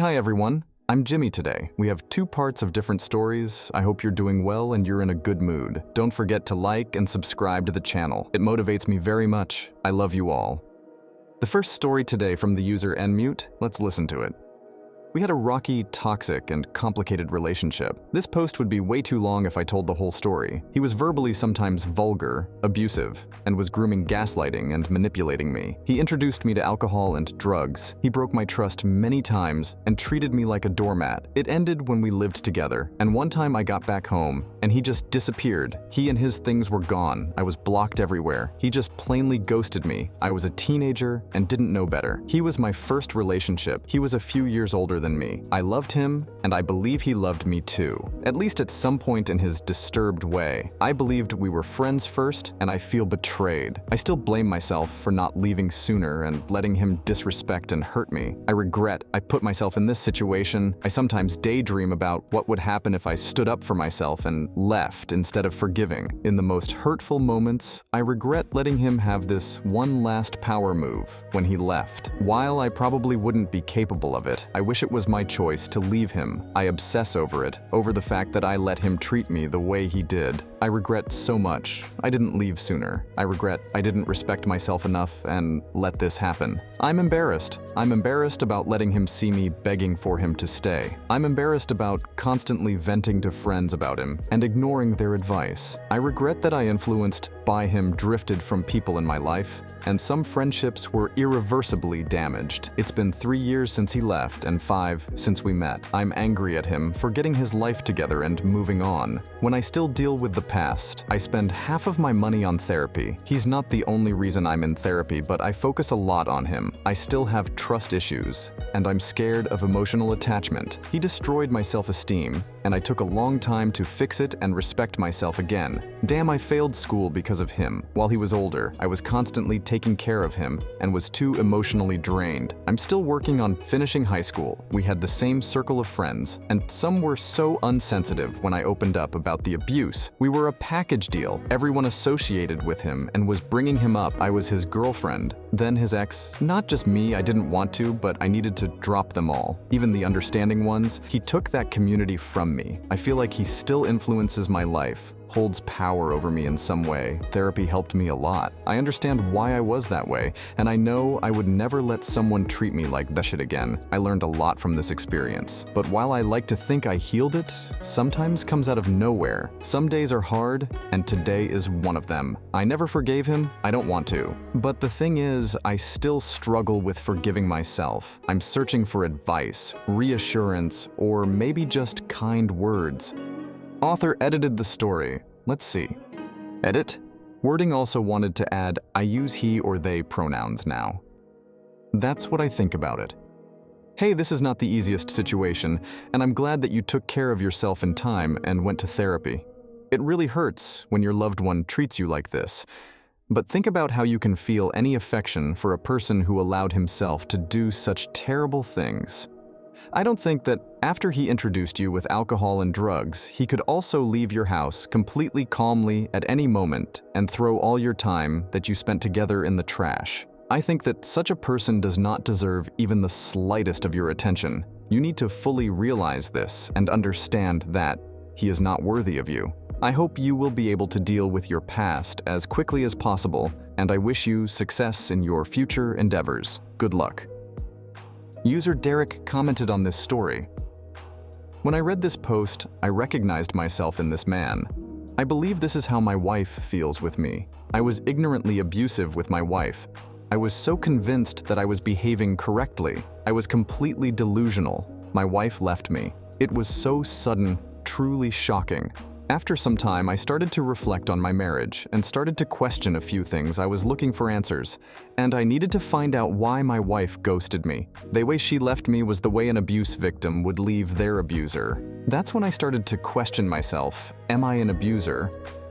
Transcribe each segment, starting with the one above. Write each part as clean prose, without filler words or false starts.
Hi everyone, I'm Jimmy today. We have two parts of different stories. I hope you're doing well and you're in a good mood. Don't forget to like and subscribe to the channel. It motivates me very much. I love you all. The first story today from the user nmute, let's listen to it. We had a rocky, toxic, and complicated relationship. This post would be way too long if I told the whole story. He was verbally sometimes vulgar, abusive, and was grooming gaslighting and manipulating me. He introduced me to alcohol and drugs. He broke my trust many times and treated me like a doormat. It ended when we lived together, and one time I got back home, and he just disappeared. He and his things were gone. I was blocked everywhere. He just plainly ghosted me. I was a teenager and didn't know better. He was my first relationship. He was a few years older than me. I loved him, and I believe he loved me too, at least at some point in his disturbed way. I believed we were friends first, and I feel betrayed. I still blame myself for not leaving sooner and letting him disrespect and hurt me. I regret I put myself in this situation. I sometimes daydream about what would happen if I stood up for myself and left instead of forgiving. In the most hurtful moments, I regret letting him have this one last power move when he left. While I probably wouldn't be capable of it, I wish it was my choice to leave him. I obsess over it, over the fact that I let him treat me the way he did. I regret so much. I didn't leave sooner. I regret I didn't respect myself enough and let this happen. I'm embarrassed. I'm embarrassed about letting him see me begging for him to stay. I'm embarrassed about constantly venting to friends about him and ignoring their advice. I regret that I influenced by him drifted from people in my life, and some friendships were irreversibly damaged. It's been 3 years since he left and 5 since we met. I'm angry at him for getting his life together and moving on. When I still deal with the past, I spend half of my money on therapy. He's not the only reason I'm in therapy, but I focus a lot on him. I still have trust issues, and I'm scared of emotional attachment. He destroyed my self-esteem, and I took a long time to fix it and respect myself again. Damn, I failed school because of him. While he was older, I was constantly taking care of him and was too emotionally drained. I'm still working on finishing high school. We had the same circle of friends, and some were so unsensitive when I opened up about the abuse. We were a package deal. Everyone associated with him and was bringing him up. I was his girlfriend, then his ex. Not just me, I didn't want to, but I needed to drop them all. Even the understanding ones. He took that community from me. I feel like he still influences my life, holds power over me in some way. Therapy helped me a lot. I understand why I was that way, and I know I would never let someone treat me like that shit again. I learned a lot from this experience. But while I like to think I healed it, sometimes comes out of nowhere. Some days are hard, and today is one of them. I never forgave him. I don't want to. But the thing is, I still struggle with forgiving myself. I'm searching for advice, reassurance, or maybe just kind words. Author edited the story. Let's see. Edit. Wording also wanted to add, I use he or they pronouns now. That's what I think about it. Hey, this is not the easiest situation, and I'm glad that you took care of yourself in time and went to therapy. It really hurts when your loved one treats you like this. But think about how you can feel any affection for a person who allowed himself to do such terrible things. I don't think that after he introduced you with alcohol and drugs, he could also leave your house completely calmly at any moment and throw all your time that you spent together in the trash. I think that such a person does not deserve even the slightest of your attention. You need to fully realize this and understand that he is not worthy of you. I hope you will be able to deal with your past as quickly as possible, and I wish you success in your future endeavors. Good luck. User Derek commented on this story. When I read this post, I recognized myself in this man. I believe this is how my wife feels with me. I was ignorantly abusive with my wife. I was so convinced that I was behaving correctly. I was completely delusional. My wife left me. It was so sudden, truly shocking. After some time, I started to reflect on my marriage and started to question a few things. I was looking for answers, and I needed to find out why my wife ghosted me. The way she left me was the way an abuse victim would leave their abuser. That's when I started to question myself. Am I an abuser?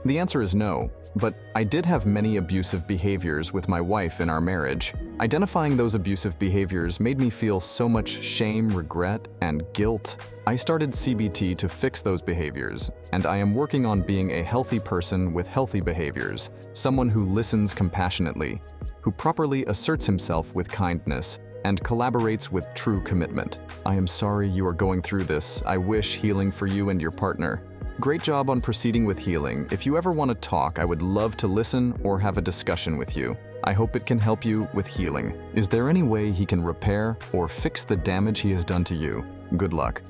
The answer is no, but I did have many abusive behaviors with my wife in our marriage. Identifying those abusive behaviors made me feel so much shame, regret, and guilt. I started CBT to fix those behaviors, and I am working on being a healthy person with healthy behaviors, someone who listens compassionately, who properly asserts himself with kindness, and collaborates with true commitment. I am sorry you are going through this. I wish healing for you and your partner. Great job on proceeding with healing. If you ever want to talk, I would love to listen or have a discussion with you. I hope it can help you with healing. Is there any way he can repair or fix the damage he has done to you? Good luck.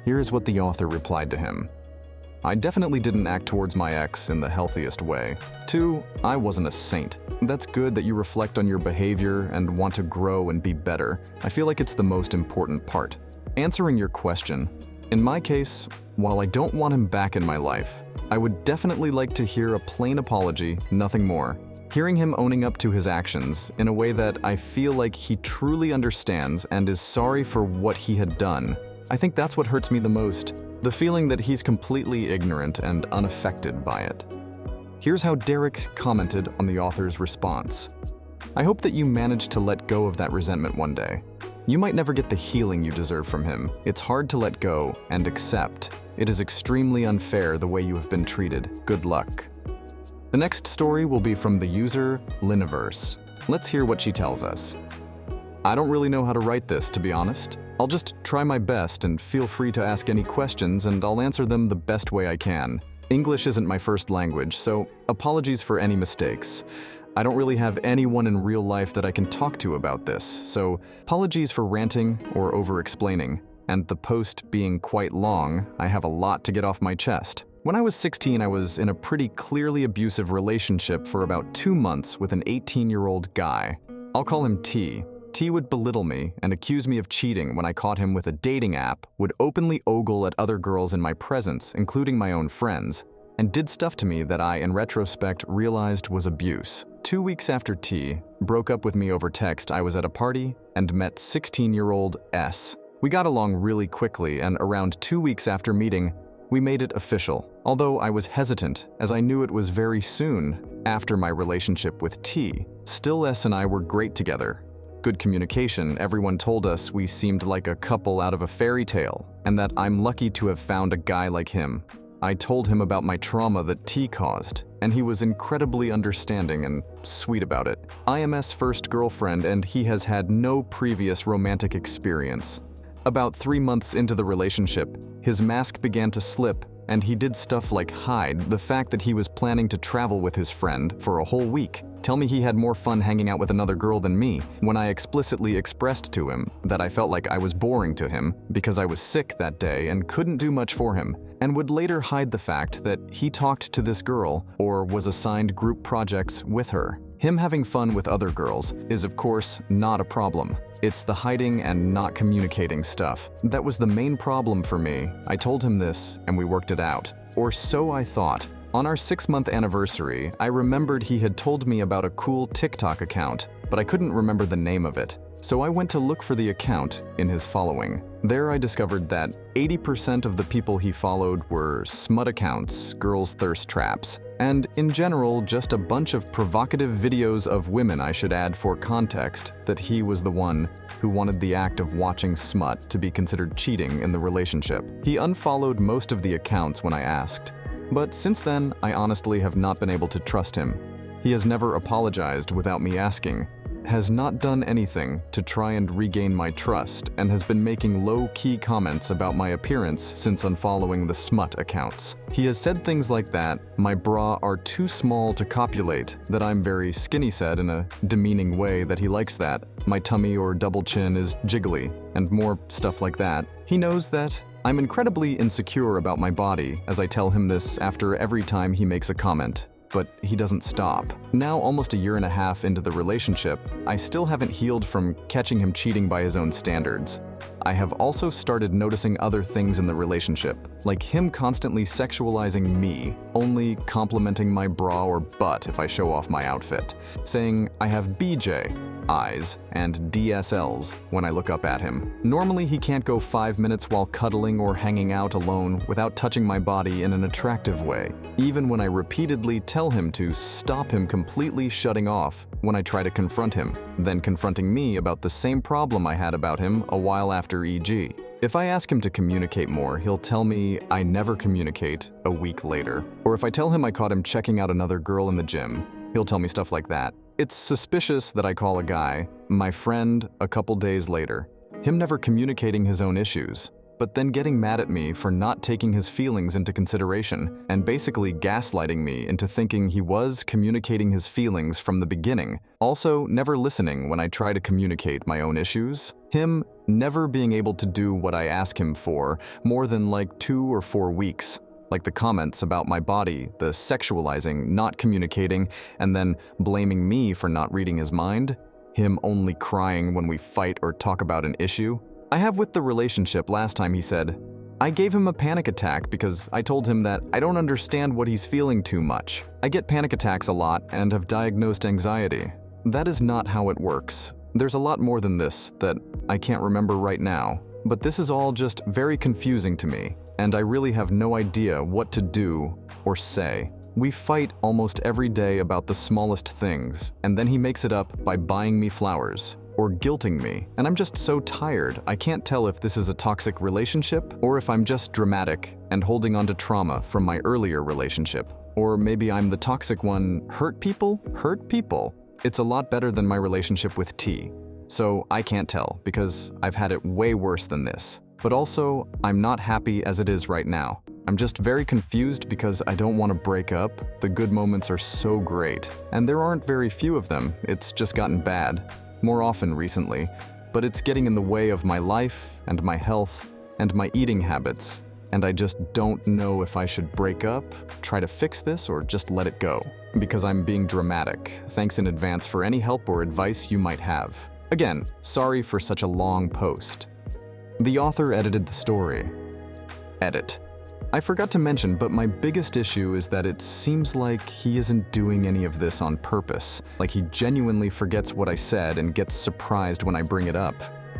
Here is what the author replied to him. I definitely didn't act towards my ex in the healthiest way. 2, I wasn't a saint. That's good that you reflect on your behavior and want to grow and be better. I feel like it's the most important part. Answering your question, in my case, while I don't want him back in my life, I would definitely like to hear a plain apology, nothing more. Hearing him owning up to his actions in a way that I feel like he truly understands and is sorry for what he had done, I think that's what hurts me the most. The feeling that he's completely ignorant and unaffected by it. Here's how Derek commented on the author's response. I hope that you manage to let go of that resentment one day. You might never get the healing you deserve from him. It's hard to let go and accept. It is extremely unfair the way you have been treated. Good luck. The next story will be from the user Liniverse. Let's hear what she tells us. I don't really know how to write this, to be honest. I'll just try my best and feel free to ask any questions and I'll answer them the best way I can. English isn't my first language, so apologies for any mistakes. I don't really have anyone in real life that I can talk to about this, so apologies for ranting or over-explaining. And the post being quite long, I have a lot to get off my chest. When I was 16, I was in a pretty clearly abusive relationship for about 2 months with an 18-year-old guy. I'll call him T. T would belittle me and accuse me of cheating when I caught him with a dating app, would openly ogle at other girls in my presence, including my own friends, and did stuff to me that I, in retrospect, realized was abuse. 2 weeks after T broke up with me over text, I was at a party and met 16-year-old S. We got along really quickly, and around 2 weeks after meeting, we made it official, although I was hesitant as I knew it was very soon after my relationship with T. Still, S and I were great together. Good communication, everyone told us we seemed like a couple out of a fairy tale, and that I'm lucky to have found a guy like him. I told him about my trauma that T caused, and he was incredibly understanding and sweet about it. I am S' first girlfriend, and he has had no previous romantic experience. About 3 months into the relationship, his mask began to slip, and he did stuff like hide the fact that he was planning to travel with his friend for a whole week, tell me he had more fun hanging out with another girl than me, when I explicitly expressed to him that I felt like I was boring to him because I was sick that day and couldn't do much for him, and would later hide the fact that he talked to this girl or was assigned group projects with her. Him having fun with other girls is, of course, not a problem. It's the hiding and not communicating stuff. That was the main problem for me. I told him this, and we worked it out. Or so I thought. On our 6-month anniversary, I remembered he had told me about a cool TikTok account, but I couldn't remember the name of it. So I went to look for the account in his following. There I discovered that 80% of the people he followed were smut accounts, girls' thirst traps, and in general, just a bunch of provocative videos of women, I should add for context, that he was the one who wanted the act of watching smut to be considered cheating in the relationship. He unfollowed most of the accounts when I asked, but since then, I honestly have not been able to trust him. He has never apologized without me asking, has not done anything to try and regain my trust, and has been making low-key comments about my appearance since unfollowing the smut accounts. He has said things like that, my bra are too small to copulate, that I'm very skinny said in a demeaning way that he likes that, my tummy or double chin is jiggly, and more stuff like that. He knows that I'm incredibly insecure about my body, as I tell him this after every time he makes a comment. But he doesn't stop. Now, almost a year and a half into the relationship, I still haven't healed from catching him cheating by his own standards. I have also started noticing other things in the relationship, like him constantly sexualizing me, only complimenting my bra or butt if I show off my outfit, saying I have BJ eyes and DSLs when I look up at him. Normally he can't go 5 minutes while cuddling or hanging out alone without touching my body in an attractive way, even when I repeatedly tell him to stop him completely shutting off when I try to confront him, then confronting me about the same problem I had about him a while after EG. If I ask him to communicate more, he'll tell me I never communicate a week later. Or if I tell him I caught him checking out another girl in the gym, he'll tell me stuff like that. It's suspicious that I call a guy, my friend, a couple days later, him never communicating his own issues, but then getting mad at me for not taking his feelings into consideration and basically gaslighting me into thinking he was communicating his feelings from the beginning. Also, never listening when I try to communicate my own issues. Him never being able to do what I ask him for more than like 2 or 4 weeks. Like the comments about my body, the sexualizing, not communicating, and then blaming me for not reading his mind. Him only crying when we fight or talk about an issue. I have with the relationship last time he said, I gave him a panic attack because I told him that I don't understand what he's feeling too much. I get panic attacks a lot and have diagnosed anxiety. That is not how it works. There's a lot more than this that I can't remember right now, but this is all just very confusing to me, and I really have no idea what to do or say. We fight almost every day about the smallest things, and then he makes it up by buying me flowers or guilting me, and I'm just so tired. I can't tell if this is a toxic relationship or if I'm just dramatic and holding on to trauma from my earlier relationship. Or maybe I'm the toxic one. Hurt people? Hurt people. It's a lot better than my relationship with T. So I can't tell because I've had it way worse than this. But also, I'm not happy as it is right now. I'm just very confused because I don't want to break up. The good moments are so great, and there aren't very few of them. It's just gotten bad, more often recently, but it's getting in the way of my life and my health and my eating habits, and I just don't know if I should break up, try to fix this, or just let it go. Because I'm being dramatic. Thanks in advance for any help or advice you might have. Again, sorry for such a long post. The author edited the story. Edit. I forgot to mention, but my biggest issue is that it seems like he isn't doing any of this on purpose. Like he genuinely forgets what I said and gets surprised when I bring it up.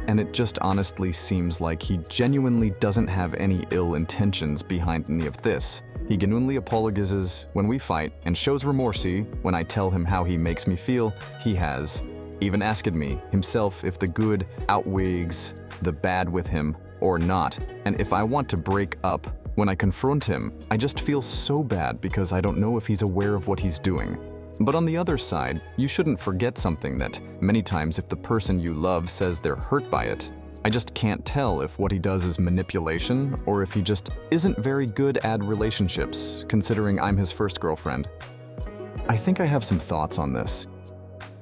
And it just honestly seems like he genuinely doesn't have any ill intentions behind any of this. He genuinely apologizes when we fight and shows remorse when I tell him how he makes me feel. He has even asked me himself if the good outweighs the bad with him or not, and if I want to break up. When I confront him, I just feel so bad because I don't know if he's aware of what he's doing. But on the other side, you shouldn't forget something that many times if the person you love says they're hurt by it, I just can't tell if what he does is manipulation or if he just isn't very good at relationships, considering I'm his first girlfriend. I think I have some thoughts on this.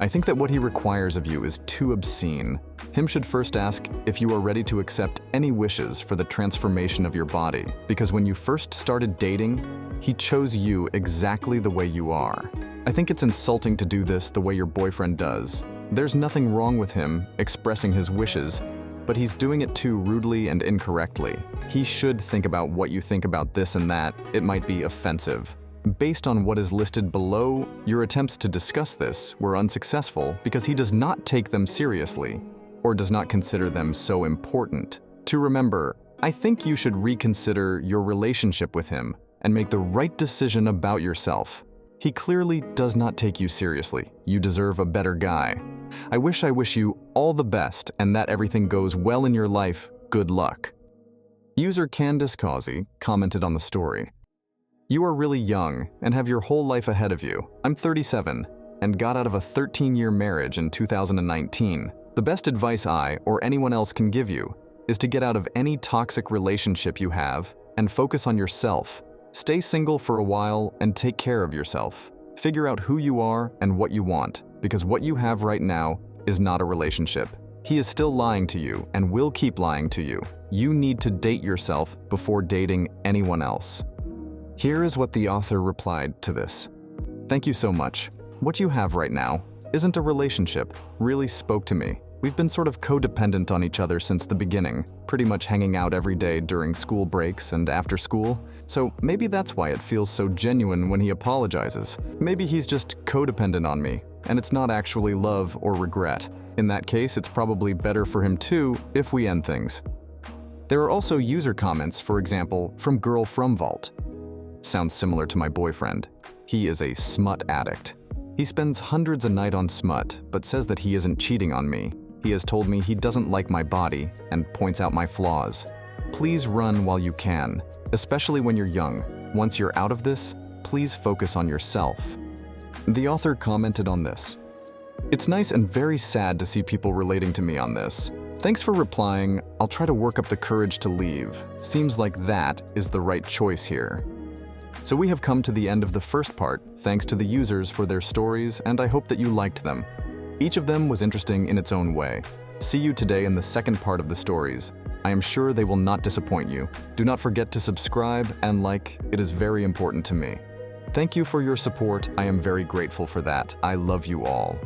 I think that what he requires of you is too obscene. Him should first ask if you are ready to accept any wishes for the transformation of your body, because when you first started dating, he chose you exactly the way you are. I think it's insulting to do this the way your boyfriend does. There's nothing wrong with him expressing his wishes, but he's doing it too rudely and incorrectly. He should think about what you think about this and that. It might be offensive. Based on what is listed below, your attempts to discuss this were unsuccessful because he does not take them seriously or does not consider them so important. To remember, I think you should reconsider your relationship with him and make the right decision about yourself. He clearly does not take you seriously. You deserve a better guy. I wish you all the best and that everything goes well in your life. Good luck. User Candice Causey commented on the story. You are really young and have your whole life ahead of you. I'm 37 and got out of a 13-year marriage in 2019. The best advice I or anyone else can give you is to get out of any toxic relationship you have and focus on yourself. Stay single for a while and take care of yourself. Figure out who you are and what you want, because what you have right now is not a relationship. He is still lying to you and will keep lying to you. You need to date yourself before dating anyone else. Here is what the author replied to this. Thank you so much. What you have right now isn't a relationship. Really spoke to me. We've been sort of codependent on each other since the beginning, pretty much hanging out every day during school breaks and after school. So maybe that's why it feels so genuine when he apologizes. Maybe he's just codependent on me, and it's not actually love or regret. In that case, it's probably better for him too if we end things. There are also user comments, for example, from Girl From Vault. Sounds similar to my boyfriend. He is a smut addict. He spends hundreds a night on smut, but says that he isn't cheating on me. He has told me he doesn't like my body and points out my flaws. Please run while you can, especially when you're young. Once you're out of this, please focus on yourself. The author commented on this. It's nice and very sad to see people relating to me on this. Thanks for replying. I'll try to work up the courage to leave. Seems like that is the right choice here. So we have come to the end of the first part, thanks to the users for their stories, and I hope that you liked them. Each of them was interesting in its own way. See you today in the second part of the stories. I am sure they will not disappoint you. Do not forget to subscribe and like, it is very important to me. Thank you for your support. I am very grateful for that. I love you all.